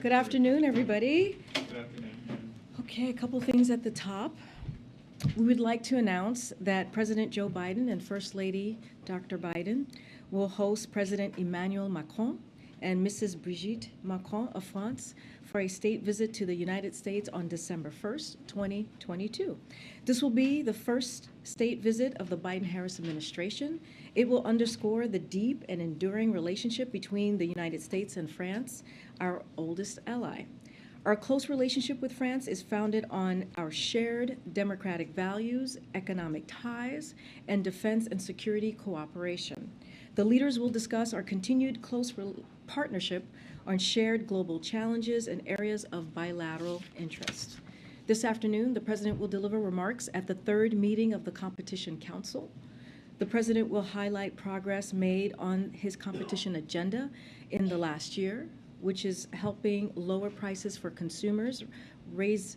Good afternoon, everybody. Good afternoon. Okay, a couple things at the top. We would like to announce that President Joe Biden and First Lady Dr. Biden will host President Emmanuel Macron and Mrs. Brigitte Macron of France for a state visit to the United States on December 1st, 2022. This will be the first state visit of the Biden-Harris administration. It will underscore the deep and enduring relationship between the United States and France, our oldest ally. Our close relationship with France is founded on our shared democratic values, economic ties, and defense and security cooperation. The leaders will discuss our continued close partnership on shared global challenges and areas of bilateral interest. This afternoon, the President will deliver remarks at the third meeting of the Competition Council. The President will highlight progress made on his competition agenda in the last year, which is helping lower prices for consumers, raise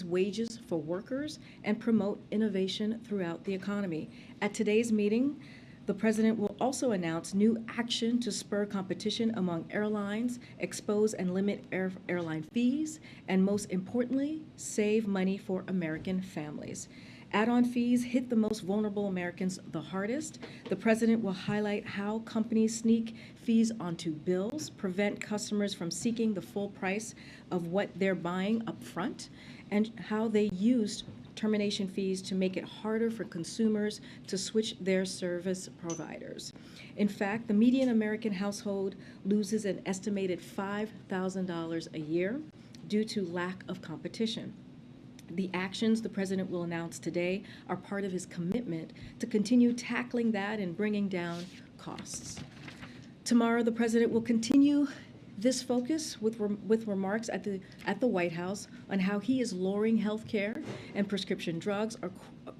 wages for workers, and promote innovation throughout the economy. At today's meeting, the President will also announce new action to spur competition among airlines, expose and limit airline fees, and most importantly, save money for American families. Add-on fees hit the most vulnerable Americans the hardest. The President will highlight how companies sneak fees onto bills, prevent customers from seeking the full price of what they're buying up front, and how they used termination fees to make it harder for consumers to switch their service providers. In fact, the median American household loses an estimated $5,000 a year due to lack of competition. The actions the President will announce today are part of his commitment to continue tackling that and bringing down costs. Tomorrow, the President will continue this focus with remarks at the White House on how he is lowering health care and prescription drugs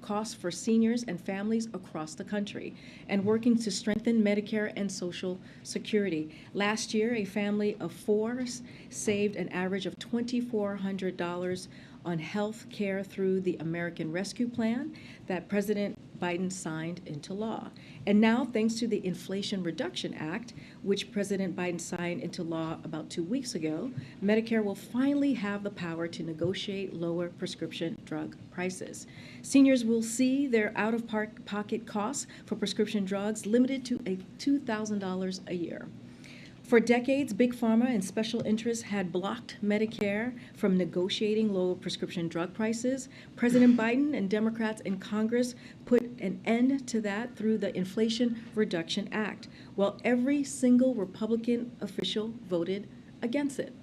costs for seniors and families across the country, and working to strengthen Medicare and Social Security. Last year, a family of four saved an average of $2,400 on health care through the American Rescue Plan that President Biden signed into law. And now, thanks to the Inflation Reduction Act, which President Biden signed into law about 2 weeks ago, Medicare will finally have the power to negotiate lower prescription drug prices. Seniors will see their out-of-pocket costs for prescription drugs limited to $2,000 a year. For decades, Big Pharma and special interests had blocked Medicare from negotiating lower prescription drug prices. President Biden and Democrats in Congress put an end to that through the Inflation Reduction Act, while every single Republican official voted against it.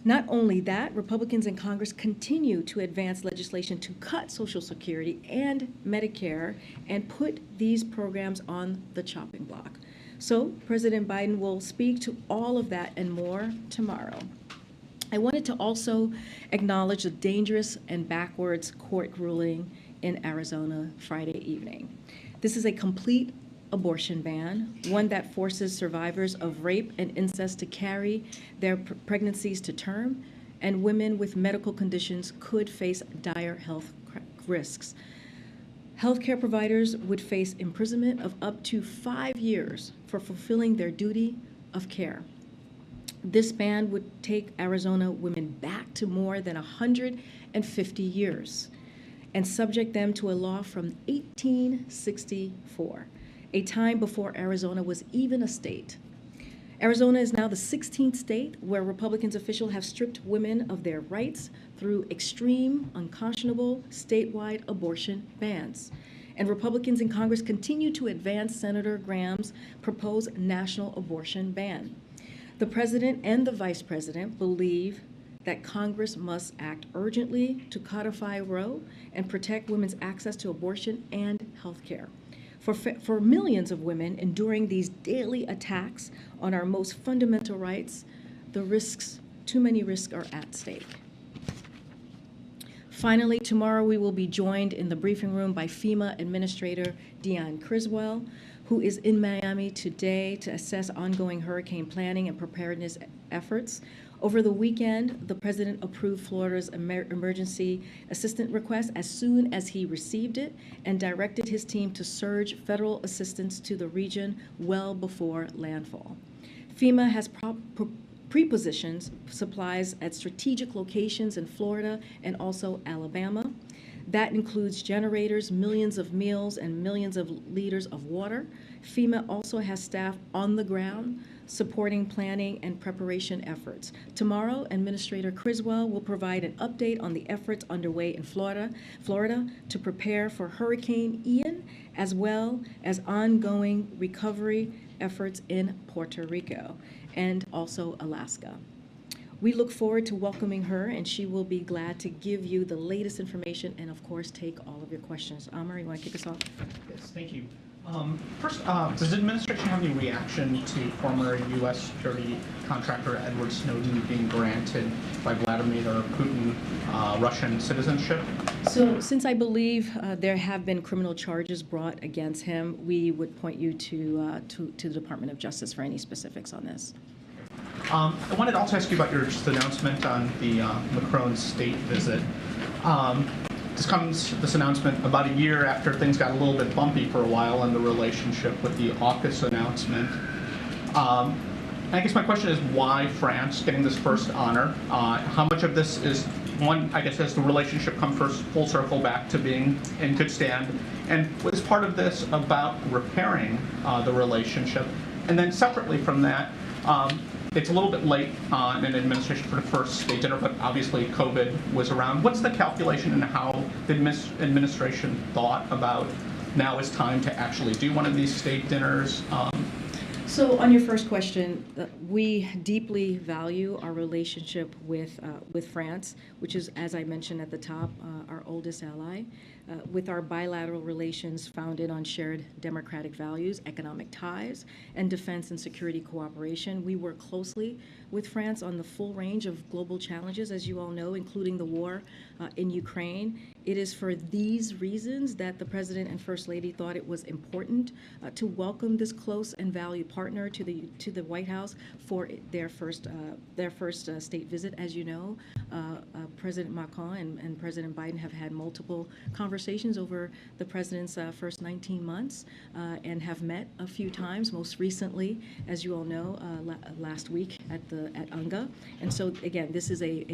Not only that, Republicans in Congress continue to advance legislation to cut Social Security and Medicare and put these programs on the chopping block. So President Biden will speak to all of that and more tomorrow. I wanted to also acknowledge the dangerous and backwards court ruling in Arizona Friday evening. This is a complete abortion ban, one that forces survivors of rape and incest to carry their pregnancies to term, and women with medical conditions could face dire health risks. Healthcare providers would face imprisonment of up to 5 years for fulfilling their duty of care. This ban would take Arizona women back to more than 150 years and subject them to a law from 1864, a time before Arizona was even a state. Arizona is now the 16th state where Republicans officials have stripped women of their rights through extreme, unconscionable statewide abortion bans. And Republicans in Congress continue to advance Senator Graham's proposed national abortion ban. The President and the Vice President believe that Congress must act urgently to codify Roe and protect women's access to abortion and health care. For millions of women enduring these daily attacks on our most fundamental rights, too many risks are at stake. Finally, tomorrow we will be joined in the briefing room by FEMA Administrator Deanne Criswell, who is in Miami today to assess ongoing hurricane planning and preparedness efforts. Over the weekend, the President approved Florida's emergency assistance request as soon as he received it and directed his team to surge federal assistance to the region well before landfall. FEMA has pre-positions supplies at strategic locations in Florida and also Alabama. That includes generators, millions of meals, and millions of liters of water. FEMA also has staff on the ground supporting planning and preparation efforts. Tomorrow, Administrator Criswell will provide an update on the efforts underway in Florida to prepare for Hurricane Ian, as well as ongoing recovery efforts in Puerto Rico and also Alaska. We look forward to welcoming her, and she will be glad to give you the latest information and, of course, take all of your questions. Amar, you want to kick us off? Yes, thank you. First, does the administration have any reaction to former U.S. security contractor Edward Snowden being granted by Vladimir Putin Russian citizenship? So, since I believe there have been criminal charges brought against him, we would point you to the Department of Justice for any specifics on this. I wanted to also ask you about your just announcement on the Macron state visit. This announcement about a year after things got a little bit bumpy for a while in the relationship with the AUKUS announcement. I guess my question is, why France getting this first honor? How much of this is, one, I guess, has the relationship come full circle back to being in good stand? And was part of this about repairing the relationship? And then separately from that, it's a little bit late in an administration for the first state dinner, but obviously COVID was around. What's the calculation and how the administration thought about now is time to actually do one of these state dinners? So on your first question, we deeply value our relationship with France, which is, as I mentioned at the top, our oldest ally. With our bilateral relations founded on shared democratic values, economic ties, and defense and security cooperation, we work closely with France on the full range of global challenges, as you all know, including the war in Ukraine. It is for these reasons that the President and First Lady thought it was important to welcome this close and valued partner to the White House for their first state visit. As you know, President Macron and President Biden have had multiple conversations over the President's first 19 months and have met a few times, most recently, as you all know, last week at UNGA. And so, again, this is a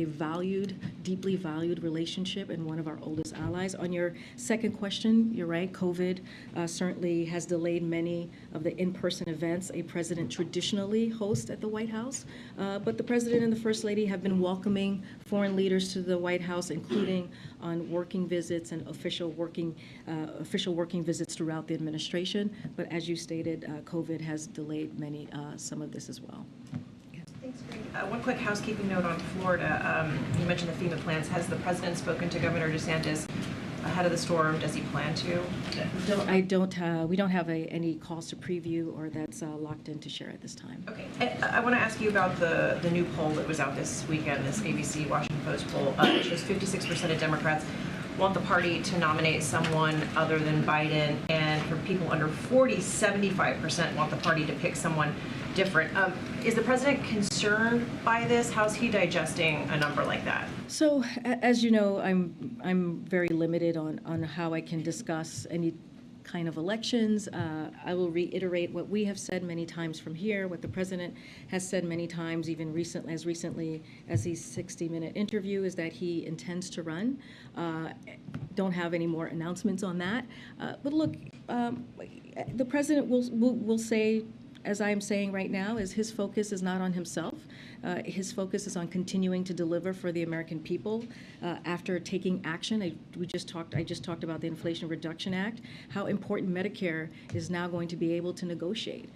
deeply valued relationship and one of our oldest allies. On your second question, you're right, COVID certainly has delayed many of the in-person events a president traditionally hosts at the White House. But the President and the First Lady have been welcoming foreign leaders to the White House, including on working visits and official working visits throughout the administration. But as you stated, COVID has delayed some of this as well. Thanks, Karine. One quick housekeeping note on Florida. You mentioned the FEMA plans. Has the president spoken to Governor DeSantis ahead of the storm? Does he plan to? We don't have any calls to preview or that's locked in to share at this time. Okay. And I want to ask you about the new poll that was out this weekend, this ABC Washington Post poll. It shows 56% of Democrats want the party to nominate someone other than Biden, and for people under 40, 75% want the party to pick someone different. Is the president concerned by this? How's he digesting a number like that? So, as you know, I'm very limited on how I can discuss any kind of elections. I will reiterate what we have said many times from here, what the president has said many times, even recently as his 60-minute interview, is that he intends to run. Don't have any more announcements on that. But look, the president will say, as I'm saying right now, is his focus is not on himself. His focus is on continuing to deliver for the American people. After taking action, I just talked about the Inflation Reduction Act, how important Medicare is now going to be able to negotiate,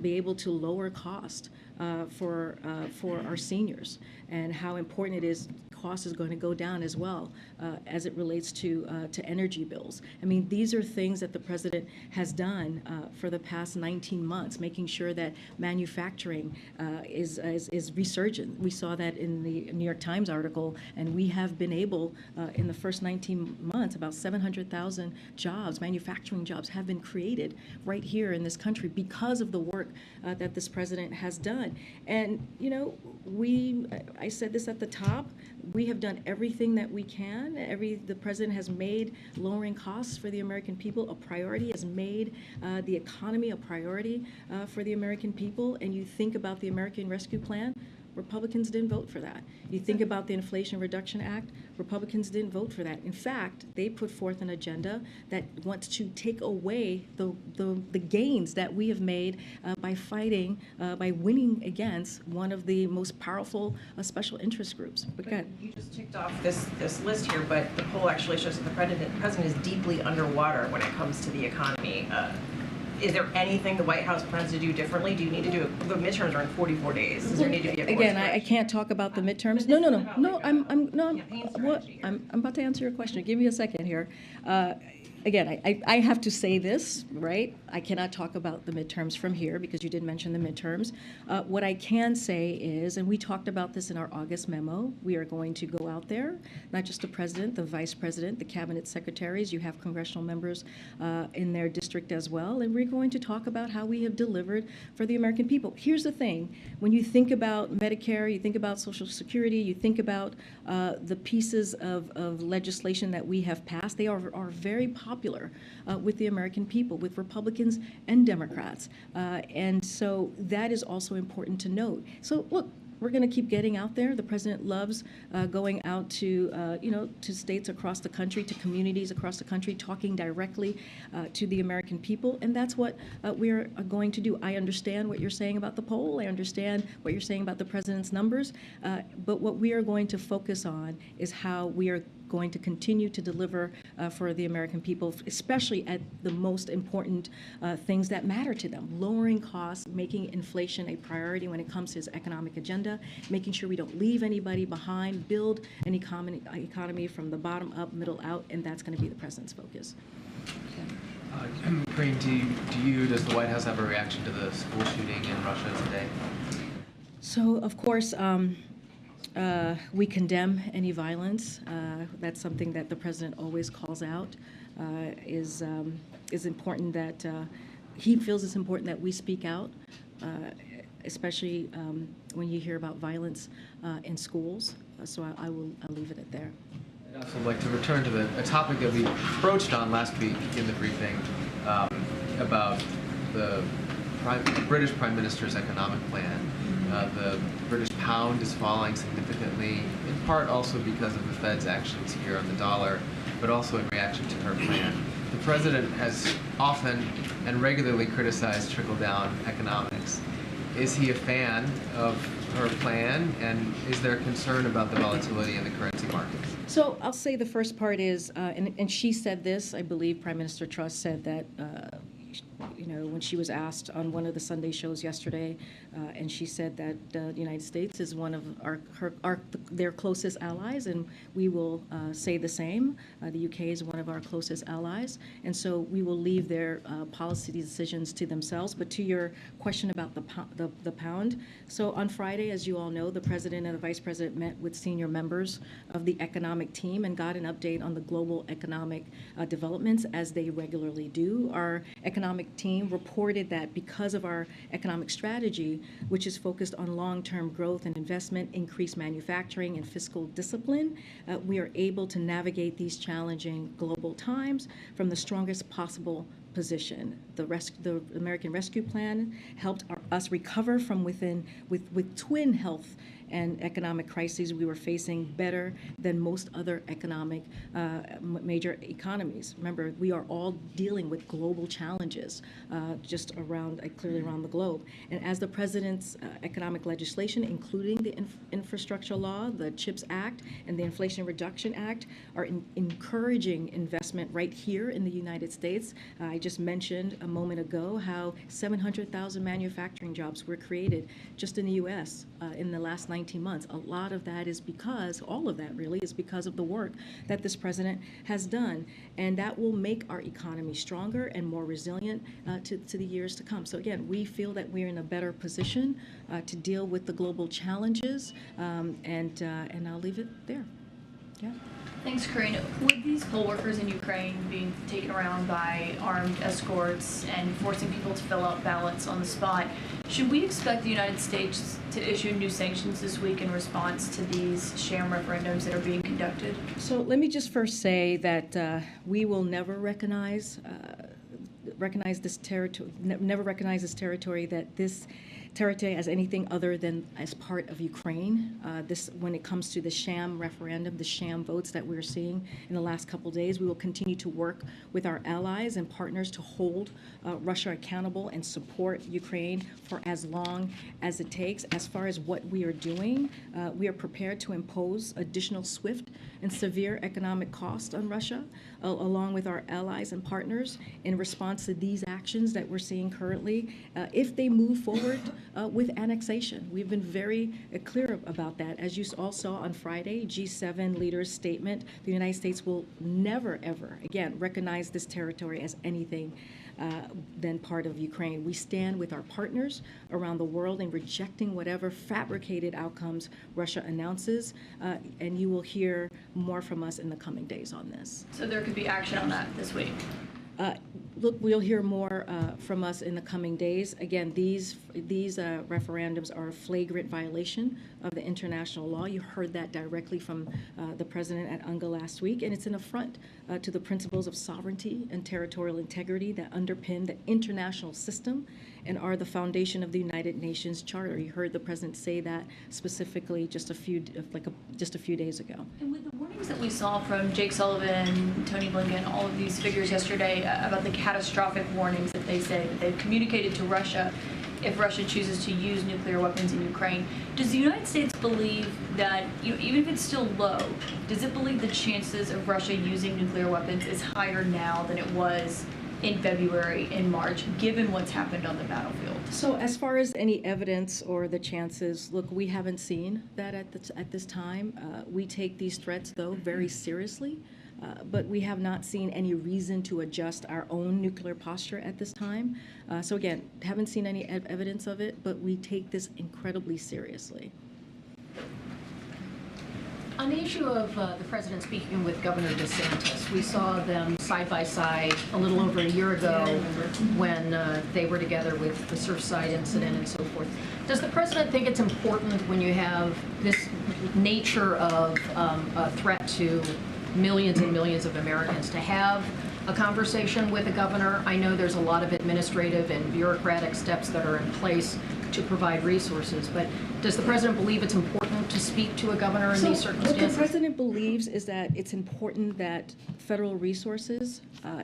be able to lower cost for our seniors, and how important it is cost is going to go down as well as it relates to energy bills. I mean, these are things that the president has done for the past 19 months, making sure that manufacturing is resurgent. We saw that in the New York Times article, and we have been able, in the first 19 months, about 700,000 jobs, manufacturing jobs, have been created right here in this country because of the work that this president has done. And, you know, I said this at the top, we have done everything that we can. The president has made lowering costs for the American people a priority, has made the economy a priority for the American people. And you think about the American Rescue Plan, Republicans didn't vote for that. You think about the Inflation Reduction Act, Republicans didn't vote for that. In fact, they put forth an agenda that wants to take away the gains that we have made by fighting, by winning against one of the most powerful special interest groups. But go ahead. You just ticked off this list here, but the poll actually shows that the president is deeply underwater when it comes to the economy. Is there anything the White House plans to do differently? Do you need to do the midterms are in 44 days? Does there need to be a course Again, I correction? can't talk about the midterms. I'm about to answer your question. Give me a second here. Again, I have to say this, right? I cannot talk about the midterms from here because you did mention the midterms. What I can say is, and we talked about this in our August memo, we are going to go out there, not just the president, the vice president, the cabinet secretaries, you have congressional members in their district as well, and we're going to talk about how we have delivered for the American people. Here's the thing, when you think about Medicare, you think about Social Security, you think about the pieces of legislation that we have passed, they are very popular with the American people, with Republicans and Democrats. And so that is also important to note. So look, we're going to keep getting out there. The president loves going out to, to states across the country, to communities across the country, talking directly to the American people. And that's what we're going to do. I understand what you're saying about the poll. I understand what you're saying about the president's numbers. But what we are going to focus on is how we are going to continue to deliver for the American people, especially at the most important things that matter to them. Lowering costs, making inflation a priority when it comes to his economic agenda, making sure we don't leave anybody behind, build an economy from the bottom up, middle out, and that's going to be the president's focus. Karine, does the White House have a reaction to the school shooting in Russia today? So, of course, we condemn any violence. That's something that the president always calls out. Is important that he feels it's important that we speak out, especially when you hear about violence in schools. So I'll leave it at there. I'd also like to return to a topic that we broached on last week in the briefing about the British Prime Minister's economic plan. The British pound is falling significantly, in part also because of the Fed's actions here on the dollar, but also in reaction to her plan. The president has often and regularly criticized trickle-down economics. Is he a fan of her plan, and is there concern about the volatility in the currency markets? So I'll say the first part is, and she said this, I believe Prime Minister Truss said that when she was asked on one of the Sunday shows yesterday, and she said that the United States is one of their closest allies, and we will say the same. The UK is one of our closest allies, and so we will leave their policy decisions to themselves. But to your question about the pound, so on Friday, as you all know, the president and the vice president met with senior members of the economic team and got an update on the global economic developments, as they regularly do. Our economic team reported that because of our economic strategy, which is focused on long-term growth and investment, increased manufacturing, and fiscal discipline, we are able to navigate these challenging global times from the strongest possible position. The American Rescue Plan helped us recover from within with twin health and economic crises we were facing better than most other economic major economies. Remember, we are all dealing with global challenges just clearly around the globe. And as the president's economic legislation, including the infrastructure law, the CHIPS Act, and the Inflation Reduction Act, are encouraging investment right here in the United States. I just mentioned a moment ago how 700,000 manufacturing jobs were created just in the U.S. In the last 19 months. A lot of that is because, all of that really, is because of the work that this president has done. And that will make our economy stronger and more resilient to the years to come. So again, we feel that we're in a better position to deal with the global challenges, and I'll leave it there. Yeah. Thanks, Karine. With these poll workers in Ukraine being taken around by armed escorts and forcing people to fill out ballots on the spot, should we expect the United States to issue new sanctions this week in response to these sham referendums that are being conducted? So let me just first say that we will never recognize this territory. Never recognize this territory that territory as anything other than as part of Ukraine. When it comes to the sham referendum, the sham votes that we're seeing in the last couple days, we will continue to work with our allies and partners to hold Russia accountable and support Ukraine for as long as it takes. As far as what we are doing, we are prepared to impose additional swift and severe economic costs on Russia, along with our allies and partners in response to these actions that we're seeing currently, if they move forward with annexation. We've been very clear about that. As you all saw on Friday, G7 leaders' statement, the United States will never, ever, again, recognize this territory as anything than part of Ukraine. We stand with our partners around the world in rejecting whatever fabricated outcomes Russia announces, and you will hear more from us in the coming days on this. So there could be action on that this week. Look, we'll hear more from us in the coming days. Again, these referendums are a flagrant violation of the international law. You heard that directly from the president at UNGA last week, and it's an affront to the principles of sovereignty and territorial integrity that underpin the international system and are the foundation of the United Nations Charter. You heard the president say that specifically just a few days ago. And with the warnings that we saw from Jake Sullivan, Tony Blinken, all of these figures yesterday about the catastrophic warnings that they say that they've communicated to Russia if Russia chooses to use nuclear weapons in Ukraine, does the United States believe that, even if it's still low, does it believe the chances of Russia using nuclear weapons is higher now than it was in February, in March, given what's happened on the battlefield? So as far as any evidence or the chances, look, we haven't seen that at this time. We take these threats, though, very seriously, but we have not seen any reason to adjust our own nuclear posture at this time. So again, haven't seen any evidence of it, but we take this incredibly seriously. On the issue of the president speaking with Governor DeSantis, we saw them side by side a little over a year ago when they were together with the Surfside incident and so forth. Does the president think it's important when you have this nature of a threat to millions and millions of Americans to have a conversation with a governor? I know there's a lot of administrative and bureaucratic steps that are in place to provide resources, but does the president believe it's important to speak to a governor in these circumstances? What the president believes is that it's important that federal resources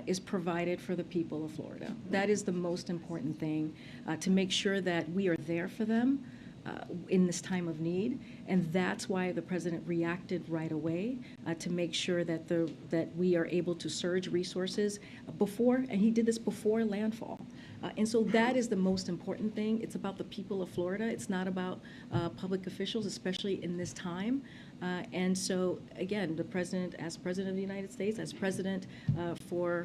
is provided for the people of Florida. That is the most important thing, to make sure that we are there for them in this time of need, and that's why the president reacted right away to make sure that we are able to surge resources before, and he did this before landfall. And so that is the most important thing. It's about the people of Florida. It's not about public officials, especially in this time. And so, again, the president, as president of the United States, as president for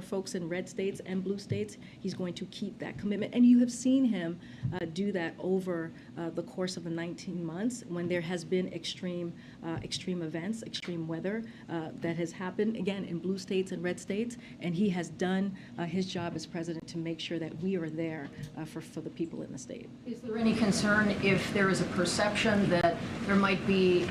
folks in red states and blue states, he's going to keep that commitment. And you have seen him do that over the course of the 19 months when there has been extreme events, extreme weather that has happened, again, in blue states and red states. And he has done his job as president to make sure that we are there for the people in the state. Is there any concern if there is a perception that there might be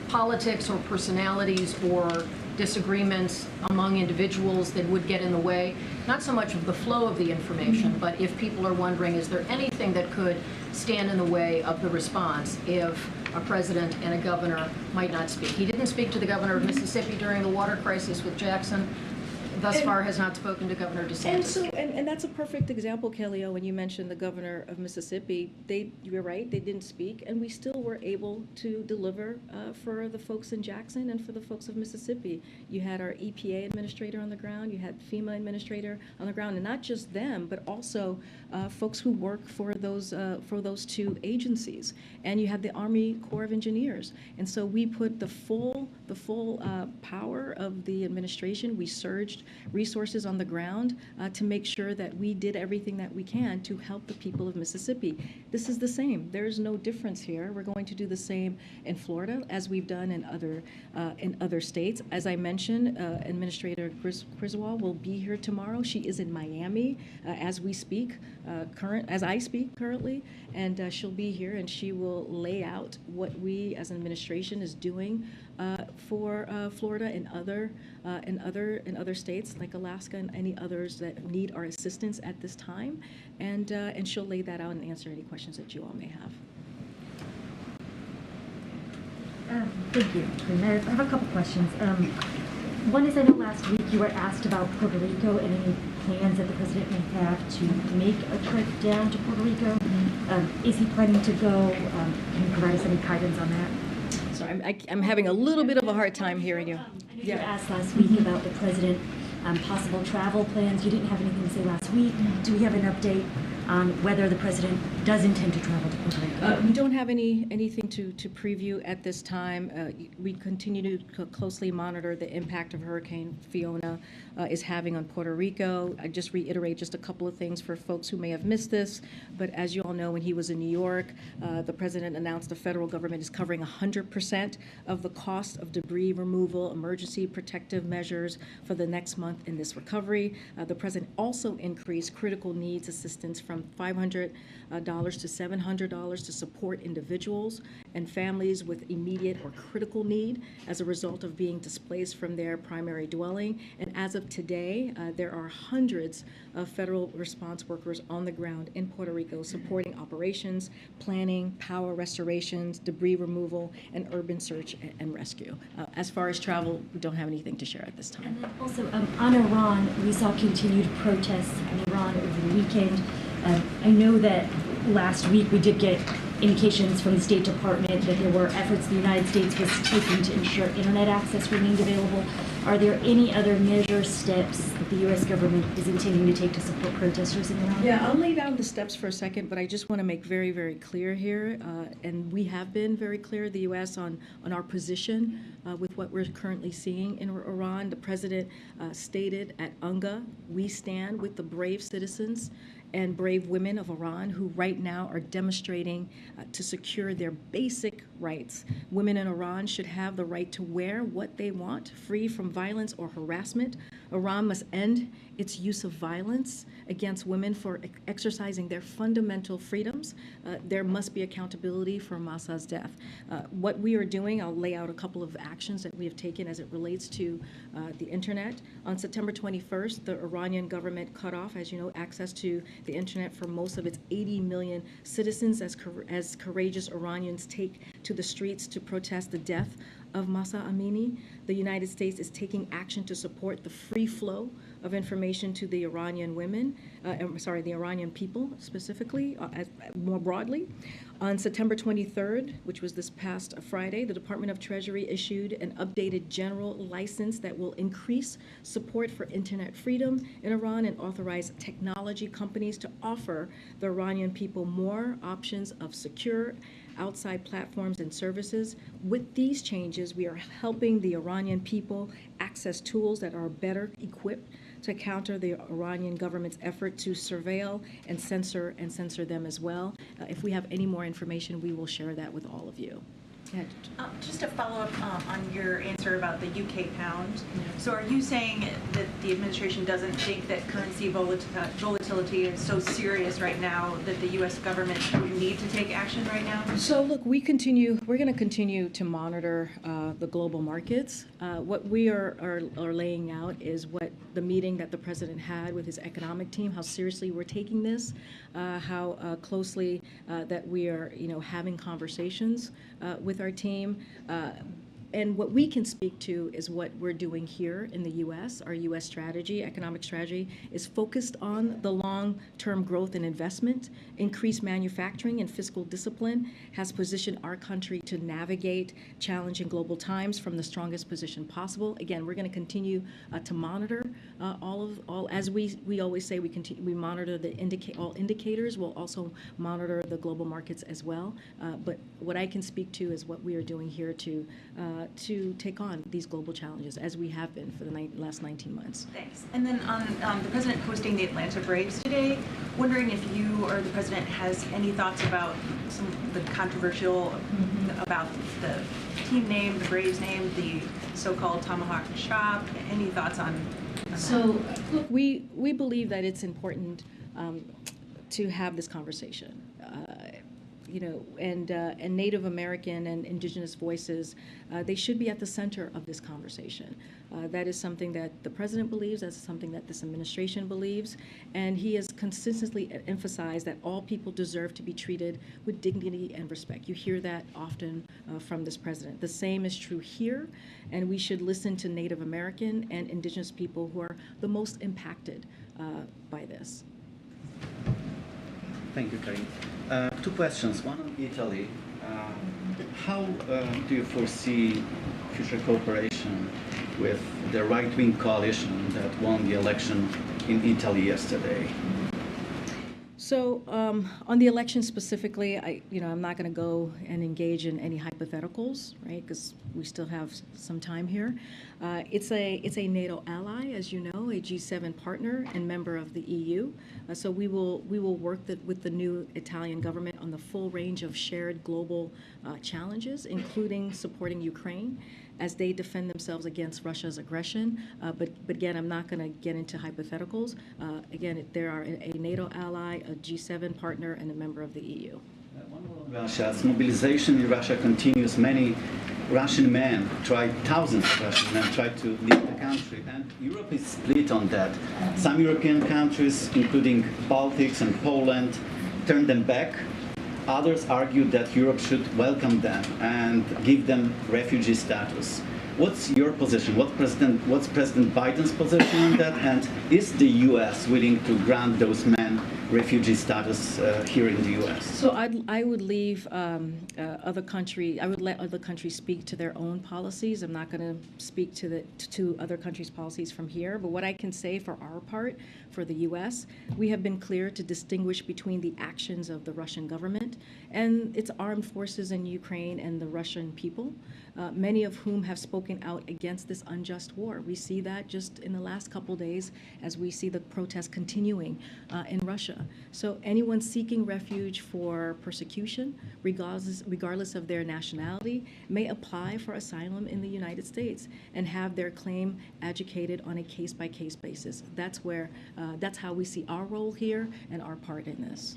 politics or personalities or disagreements among individuals that would get in the way, not so much of the flow of the information, but if people are wondering, is there anything that could stand in the way of the response if a president and a governor might not speak? He didn't speak to the governor of Mississippi during the water crisis with Jackson. Thus far has not spoken to Governor DeSantis. And that's a perfect example, Kellyo, when you mentioned the governor of Mississippi. You were right, they didn't speak, and we still were able to deliver for the folks in Jackson and for the folks of Mississippi. You had our EPA administrator on the ground, you had FEMA administrator on the ground, and not just them, but also folks who work for those two agencies. And you had the Army Corps of Engineers. And so we put the full power of the administration. We surged resources on the ground to make sure that we did everything that we can to help the people of Mississippi. This is the same. There is no difference here. We're going to do the same in Florida as we've done in other states. As I mentioned, Administrator Griswold will be here tomorrow. She is in Miami as we speak, as I speak currently, and she'll be here and she will lay out what we as an administration is doing for Florida and other states like Alaska and any others that need our assistance at this time, and she'll lay that out and answer any questions that you all may have. Thank you, Karine. I have a couple questions. One is, I know last week you were asked about Puerto Rico and any plans that the president may have to make a trip down to Puerto Rico. Is he planning to go? Can you provide us any guidance on that? Sorry, I'm having a little bit of a hard time hearing you. You were asked last week about the president, possible travel plans. You didn't have anything to say last week. Do we have an update on whether the president does intend to travel to Puerto Rico? We don't have anything to preview at this time. We continue to closely monitor the impact of Hurricane Fiona is having on Puerto Rico. I just reiterate just a couple of things for folks who may have missed this, but as you all know, when he was in New York, the president announced the federal government is covering 100% of the cost of debris removal, emergency protective measures for the next month in this recovery. The president also increased critical needs assistance from $500 to $700 to support individuals and families with immediate or critical need as a result of being displaced from their primary dwelling. And as of today, there are hundreds of federal response workers on the ground in Puerto Rico supporting operations, planning, power restorations, debris removal, and urban search and rescue. As far as travel, we don't have anything to share at this time. And then also on Iran, we saw continued protests in Iran over the weekend. I know that last week we did get indications from the State Department that there were efforts the United States was taking to ensure internet access remained available. Are there any other measures, steps that the U.S. government is intending to take to support protesters in Iran? Yeah, I'll lay down the steps for a second, but I just want to make very, very clear here, and we have been very clear, the U.S., on our position with what we're currently seeing in Iran. The president stated at UNGA, we stand with the brave citizens and brave women of Iran who right now are demonstrating to secure their basic rights. Women in Iran should have the right to wear what they want, free from violence or harassment. Iran must end its use of violence against women for exercising their fundamental freedoms. There must be accountability for Mahsa's death. What we are doing, I'll lay out a couple of actions that we have taken as it relates to the internet. On September 21st, the Iranian government cut off, as you know, access to the internet for most of its 80 million citizens as courageous Iranians take to the streets to protest the death of Mahsa Amini. The United States is taking action to support the free flow of information to the Iranian women, the Iranian people specifically, more broadly. On September 23rd, which was this past Friday, the Department of Treasury issued an updated general license that will increase support for internet freedom in Iran and authorize technology companies to offer the Iranian people more options of secure outside platforms and services. With these changes, we are helping the Iranian people access tools that are better equipped to counter the Iranian government's effort to surveil and censor them as well. If we have any more information, we will share that with all of you. Yeah. Just to follow up on your answer about the UK pound. So are you saying that the administration doesn't think that currency volatility is so serious right now that the U.S. government would need to take action right now? So look, we're going to continue to monitor the global markets. What we are laying out is what the meeting that the president had with his economic team, how seriously we're taking this, how closely that we are, having conversations with our team. And what we can speak to is what we're doing here in the U.S. Our U.S. strategy, economic strategy, is focused on the long-term growth and investment. Increased manufacturing and fiscal discipline has positioned our country to navigate challenging global times from the strongest position possible. Again, we're going to continue to monitor all as we always say, we monitor all indicators. We'll also monitor the global markets as well. But what I can speak to is what we are doing here to take on these global challenges, as we have been for the last 19 months. Thanks. And then on the president hosting the Atlanta Braves today, wondering if you or the president has any thoughts about some of the controversial about the team name, the Braves name, the so-called tomahawk chop. Any thoughts on that? So, look, we believe that it's important to have this conversation. and Native American and indigenous voices, they should be at the center of this conversation. That is something that the president believes, that's something that this administration believes, and he has consistently emphasized that all people deserve to be treated with dignity and respect. You hear that often from this president. The same is true here, and we should listen to Native American and indigenous people who are the most impacted by this. Thank you, Karine. Two questions. One on Italy. How do you foresee future cooperation with the right-wing coalition that won the election in Italy yesterday? So on the election specifically, I'm not going to go and engage in any hypotheticals, right? Because we still have some time here. It's a NATO ally, as you know, a G7 partner and member of the EU. So we will work with the new Italian government on the full range of shared global challenges, including supporting Ukraine as they defend themselves against Russia's aggression. But again, I'm not going to get into hypotheticals. Again, they are a NATO ally, a G7 partner, and a member of the EU. Russia's mobilization in Russia continues. Many Russian men thousands of Russian men tried to leave the country, and Europe is split on that. Some European countries, including Baltics and Poland, turned them back. Others argued that Europe should welcome them and give them refugee status. What's your position? What's President Biden's position on that? And is the U.S. willing to grant those men refugee status here in the U.S.? So I would leave other countries. I would let other countries speak to their own policies. I'm not going to speak to other countries' policies from here. But what I can say for our part, for the U.S., we have been clear to distinguish between the actions of the Russian government and its armed forces in Ukraine and the Russian people, many of whom have spoken out against this unjust war. We see that just in the last couple days as we see the protests continuing in Russia. So anyone seeking refuge for persecution, regardless of their nationality, may apply for asylum in the United States and have their claim adjudicated on a case-by-case basis. That's how we see our role here and our part in this.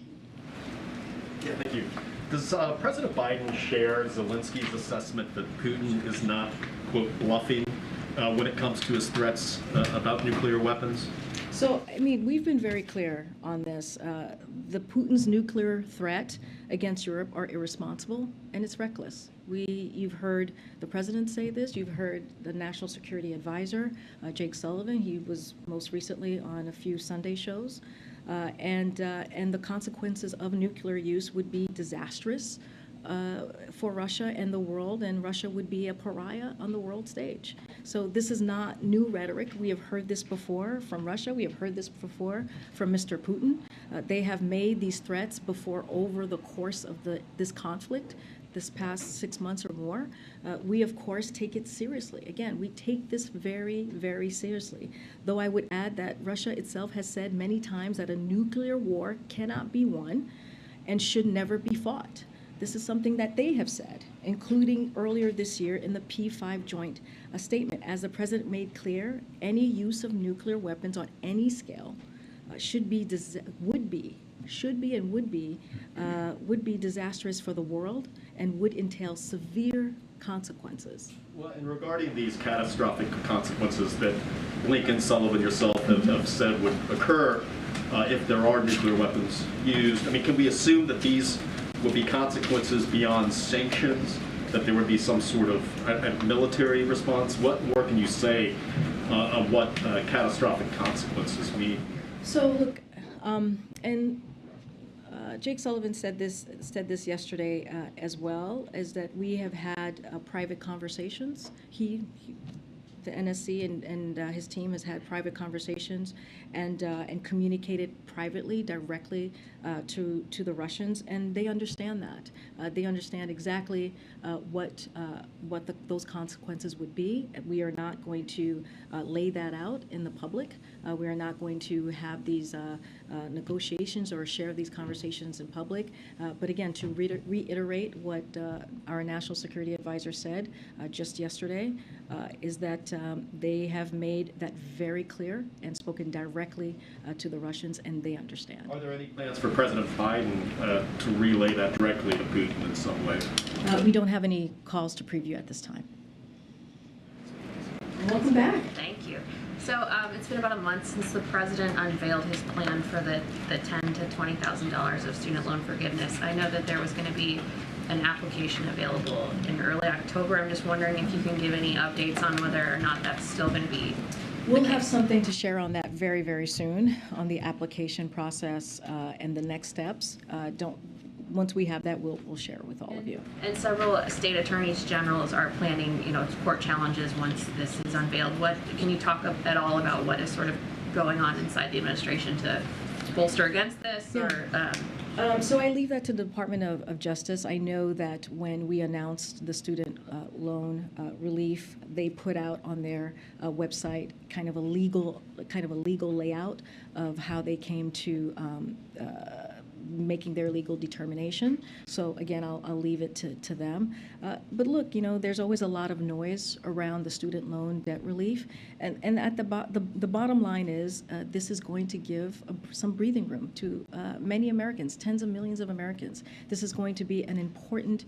Yeah, thank you. Does President Biden share Zelensky's assessment that Putin is not, quote, bluffing when it comes to his threats about nuclear weapons? So, we've been very clear on this. The Putin's nuclear threat against Europe are irresponsible and it's reckless. You've heard the president say this. You've heard the National Security Advisor, Jake Sullivan. He was most recently on a few Sunday shows. And the consequences of nuclear use would be disastrous for Russia and the world, and Russia would be a pariah on the world stage. So this is not new rhetoric. We have heard this before from Russia. We have heard this before from Mr. Putin. They have made these threats before over the course of this conflict, this past 6 months or more. We, of course, take it seriously. Again, we take this very, very seriously. Though I would add that Russia itself has said many times that a nuclear war cannot be won and should never be fought. This is something that they have said, including earlier this year in the P5 joint statement. As the president made clear, any use of nuclear weapons on any scale would be disastrous for the world and would entail severe consequences. Well, and regarding these catastrophic consequences that Lincoln, Sullivan, yourself have said would occur if there are nuclear weapons used, can we assume that these would be consequences beyond sanctions, that there would be some sort of military response? What more can you say of what catastrophic consequences mean? So look, Jake Sullivan said this yesterday as well, is that we have had private conversations. The NSC and his team has had private conversations and communicated privately, directly to the Russians, and they understand that. They understand exactly what those consequences would be. We are not going to lay that out in the public, We are not going to have these negotiations or share these conversations in public. But again, to reiterate what our National Security Advisor said just yesterday, is that they have made that very clear and spoken directly to the Russians, and they understand. Are there any plans for President Biden to relay that directly to Putin in some way? We don't have any calls to preview at this time. Welcome back. Thank you. So it's been about a month since the president unveiled his plan for the $10,000 to $20,000 of student loan forgiveness. I know that there was going to be an application available in early October. I'm just wondering if you can give any updates on whether or not that's still going to be. We'll have something to share on that very, very soon on the application process and the next steps. Once we have that, we'll share with all of you. And several state attorneys generals are planning, court challenges once this is unveiled. What can you talk at all about what is sort of going on inside the administration to bolster against this? Yeah. So I leave that to the Department of Justice. I know that when we announced the student loan relief, they put out on their website kind of a legal layout of how they came to making their legal determination. So again, I'll leave it to them. But look, there's always a lot of noise around the student loan debt relief, and at the bottom line is this is going to give some breathing room to many Americans, tens of millions of Americans. This is going to be an important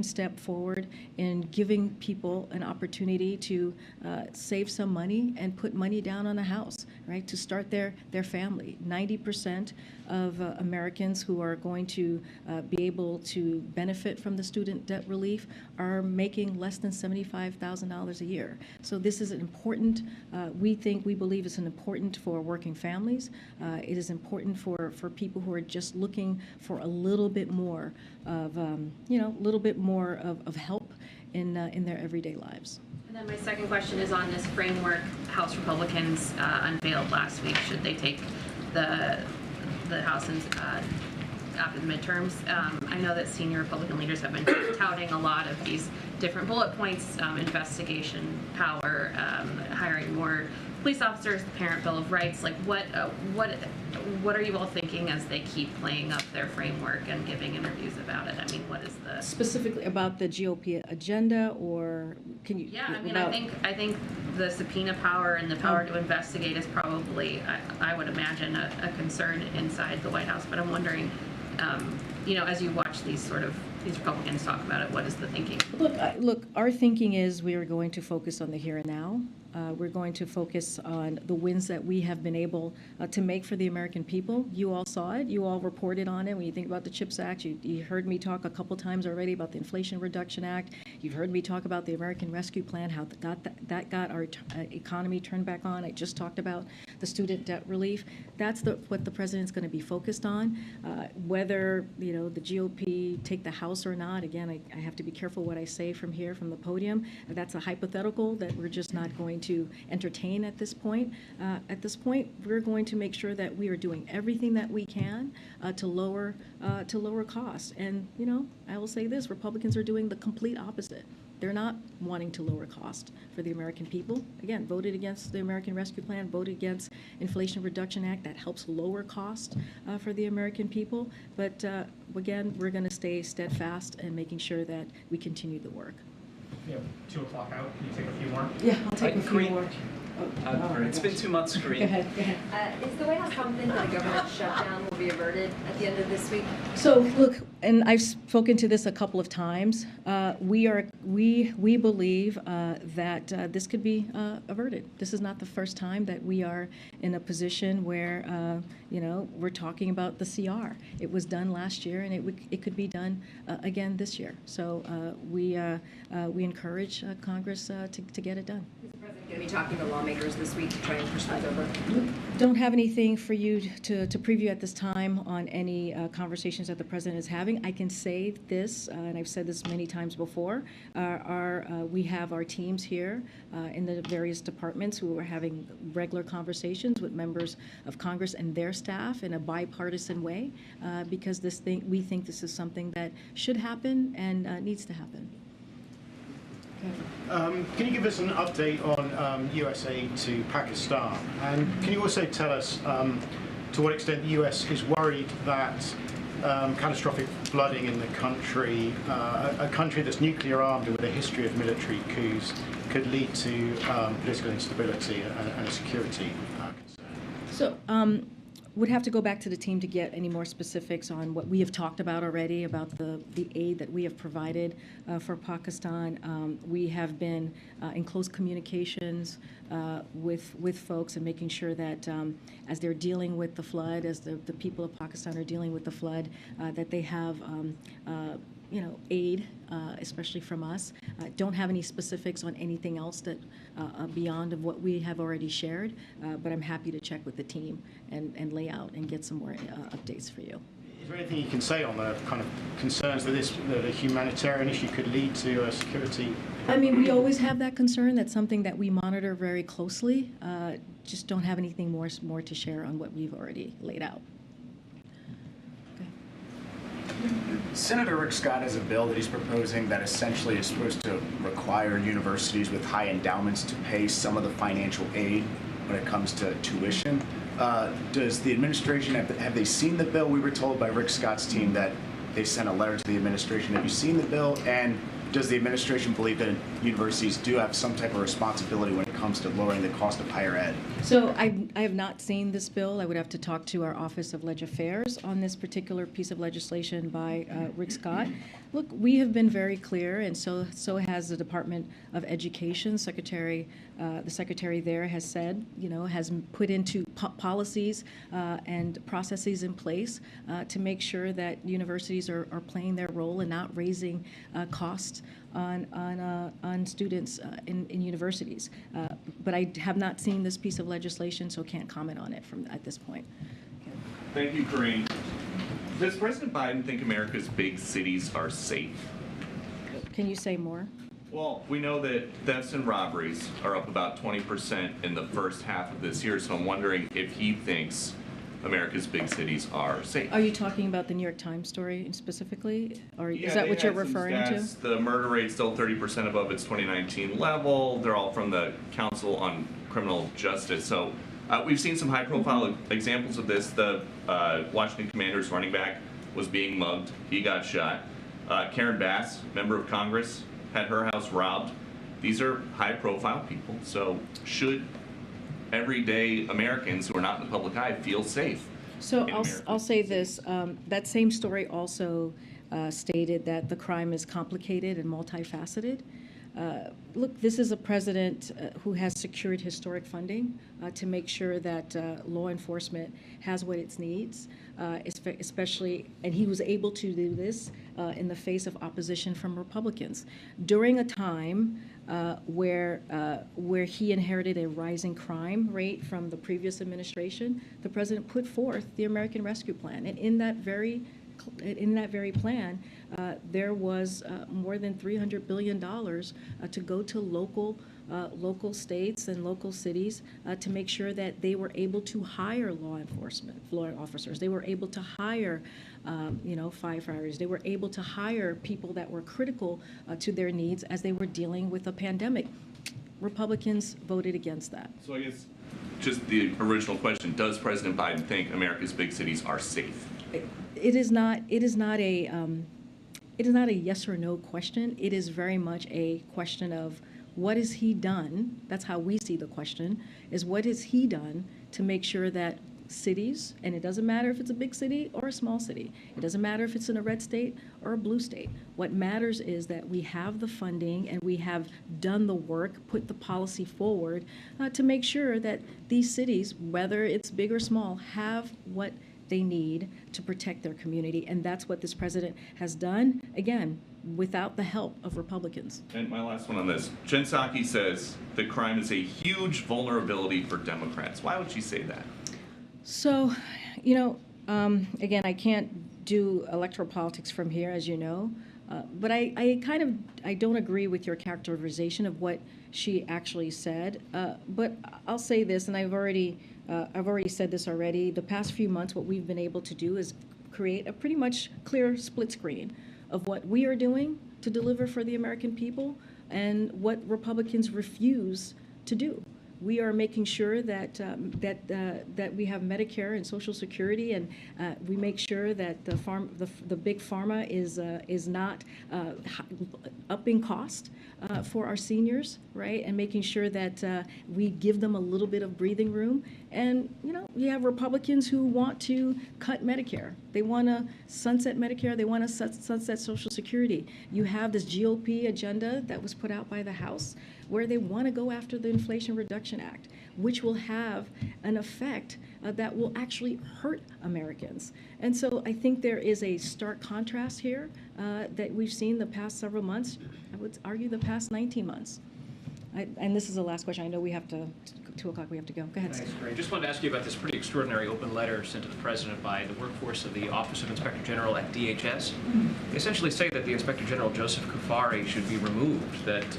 step forward in giving people an opportunity to save some money and put money down on a house, right? To start their family. 90% of Americans who are going to be able to benefit from the student debt relief are making less than $75,000 a year. So this is an important, we believe it's an important for working families. It is important for people who are just looking for a little bit more of, of help in their everyday lives. And then my second question is on this framework House Republicans unveiled last week. Should they take the House after the midterms? I know that senior Republican leaders have been touting a lot of these different bullet points, investigation power, hiring more police officers, the Parent Bill of Rights. Like what are you all thinking as they keep playing up their framework and giving interviews about it? I mean, what is the specifically about the GOP agenda, or can you? Yeah, I mean, I think the subpoena power and the power to investigate is probably, I would imagine, a concern inside the White House. But I'm wondering, as you watch these Republicans talk about it, what is the thinking? Look, our thinking is we are going to focus on the here and now. We're going to focus on the wins that we have been able to make for the American people. You all saw it. You all reported on it. When you think about the CHIPS Act, you heard me talk a couple times already about the Inflation Reduction Act. You've heard me talk about the American Rescue Plan, how that got our economy turned back on. I just talked about the student debt relief. That's what the president's going to be focused on. Whether the GOP take the House or not, again, I have to be careful what I say from here, from the podium. That's a hypothetical that we're just not going to entertain at this point. We're going to make sure that we are doing everything that we can to lower costs. And I will say this: Republicans are doing the complete opposite. They're not wanting to lower cost for the American people. Again, voted against the American Rescue Plan, voted against Inflation Reduction Act. That helps lower cost for the American people. But again, we're going to stay steadfast in making sure that we continue the work. 2 o'clock out. Can you take a few more? Yeah, I'll take a few Karine, more. It's been 2 months, Karine. Go ahead. Is the White House confident that a government shutdown will be averted at the end of this week? So look, and I've spoken to this a couple of times. We believe that this could be averted. This is not the first time that we are in a position where we're talking about the CR. It was done last year, and it could be done again this year. So we encourage Congress to get it done. Is the president going to be talking to lawmakers this week to try and push things over? Don't have anything for you to preview at this time on any conversations that the president is having. I can say this, and I've said this many times before. We have our teams here in the various departments who are having regular conversations with members of Congress and their staff in a bipartisan way, because we think this is something that should happen and needs to happen. Can you give us an update on US aid to Pakistan? And can you also tell us to what extent the US is worried that catastrophic flooding in the country, a country that's nuclear armed and with a history of military coups, could lead to political instability and a security concern? So, would have to go back to the team to get any more specifics on what we have talked about already about the aid that we have provided for Pakistan. We have been in close communications with folks and making sure that as they're dealing with the flood, as the people of Pakistan are dealing with the flood, that they have aid, especially from us. Don't have any specifics on anything else that beyond of what we have already shared, but I'm happy to check with the team and lay out and get some more updates for you. Is there anything you can say on the kind of concerns that that a humanitarian issue could lead to a security? I mean, we always have that concern. That's something that we monitor very closely. Just don't have anything more to share on what we've already laid out. Senator Rick Scott has a bill that he's proposing that essentially is supposed to require universities with high endowments to pay some of the financial aid when it comes to tuition. Does the administration, have they seen the bill? We were told by Rick Scott's team that they sent a letter to the administration. Have you seen the bill? And does the administration believe that universities do have some type of responsibility when it comes to lowering the cost of higher ed? So I have not seen this bill. I would have to talk to our Office of Leg Affairs on this particular piece of legislation by Rick Scott. Look, we have been very clear, and so has the Department of Education. The secretary there has said, has put into policies and processes in place to make sure that universities are playing their role and not raising costs on students in universities. But I have not seen this piece of legislation, so can't comment on it at this point. Thank you, Karine. Does President Biden think America's big cities are safe? Can you say more? Well, we know that thefts and robberies are up about 20% in the first half of this year, so I'm wondering if he thinks America's big cities are safe. Are you talking about the New York Times story specifically, or Yeah, is that they what you're had some referring to? stats. The murder rate's still 30% above its 2019 level. They're all from the Council on Criminal Justice. So we've seen some high-profile examples of this. The Washington Commanders running back was being mugged. He got shot. Karen Bass, member of Congress, had her house robbed. These are high-profile people. So should everyday Americans who are not in the public eye feel safe? So I'll say this, that same story also stated that the crime is complicated and multifaceted. Look, this is a president who has secured historic funding to make sure that law enforcement has what it needs, especially, and he was able to do this in the face of opposition from Republicans during a time where he inherited a rising crime rate from the previous administration. The president put forth the American Rescue Plan, and in that very plan, there was more than $300 billion to go to local states and local cities to make sure that they were able to hire law officers. They were able to hire, firefighters. They were able to hire people that were critical to their needs as they were dealing with a pandemic. Republicans voted against that. So I guess just the original question, does President Biden think America's big cities are safe? It is not a yes or no question. It is very much a question of what has he done? That's how we see the question, is what has he done to make sure that cities, and it doesn't matter if it's a big city or a small city. It doesn't matter if it's in a red state or a blue state. What matters is that we have the funding and we have done the work, put the policy forward to make sure that these cities, whether it's big or small, have what they need to protect their community. And that's what this president has done, again, without the help of Republicans. And my last one on this. Jen Psaki says that crime is a huge vulnerability for Democrats. Why would she say that? So, again, I can't do electoral politics from here, as you know, but I don't agree with your characterization of what she actually said. But I'll say this, and I've already said this already. The past few months, what we've been able to do is create a pretty much clear split screen of what we are doing to deliver for the American people and what Republicans refuse to do. We are making sure that that we have Medicare and Social Security, and we make sure that the big pharma is not upping cost for our seniors, right? And making sure that we give them a little bit of breathing room. And you have Republicans who want to cut Medicare. They want to sunset Medicare. They want to sunset Social Security. You have this GOP agenda that was put out by the House, where they want to go after the Inflation Reduction Act, which will have an effect that will actually hurt Americans. And so I think there is a stark contrast here that we've seen the past several months. I would argue the past 19 months. And this is the last question. I know we have to, 2 o'clock, we have to go. Go ahead. Thanks, Karine. Just wanted to ask you about this pretty extraordinary open letter sent to the President by the workforce of the Office of Inspector General at DHS. They essentially say that the Inspector General, Joseph Kufari, should be removed, that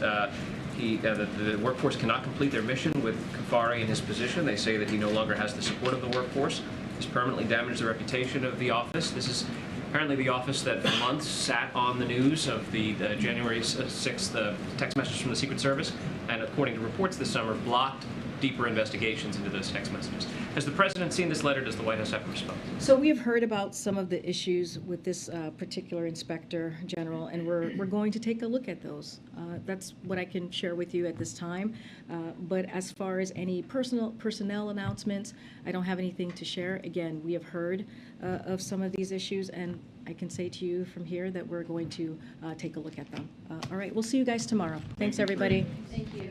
the workforce cannot complete their mission with Kufari in his position. They say that he no longer has the support of the workforce. He's permanently damaged the reputation of the office. This is apparently the office that for months sat on the news of the January 6th text messages from the Secret Service, and according to reports this summer, blocked deeper investigations into those text messages. Has the President seen this letter? Does the White House have a response? So we have heard about some of the issues with this particular Inspector General, and we're going to take a look at those. That's what I can share with you at this time. But as far as any personnel announcements, I don't have anything to share. Again, we have heard of some of these issues, and I can say to you from here that we're going to take a look at them. All right, we'll see you guys tomorrow. Thanks, everybody. Thank you.